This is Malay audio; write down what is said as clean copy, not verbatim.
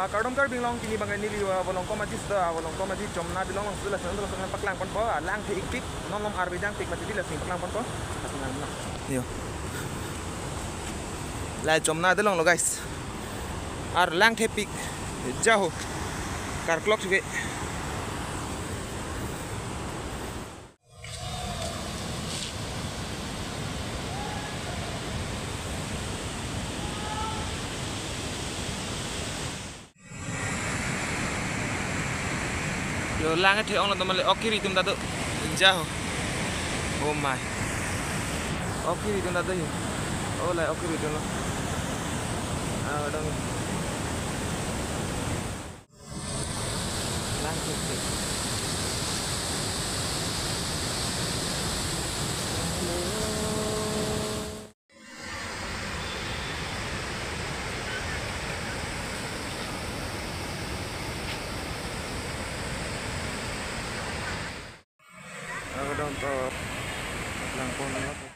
Kardom kar binglong kini bangai nili bolong ko majis da bolong ko majis jomna bilong long sudah senang terus dengan paklang pon po lang the iktik non nom arbidang tik mati dilas ning paklang pon po asingan na yo la jomna delong lo guys ar lang the pik jaho kar clock juga yo langit he ong teman okiri tum tado jaho oh my okiri tum tado oh la okiri tum lo dong langit dong to lang pon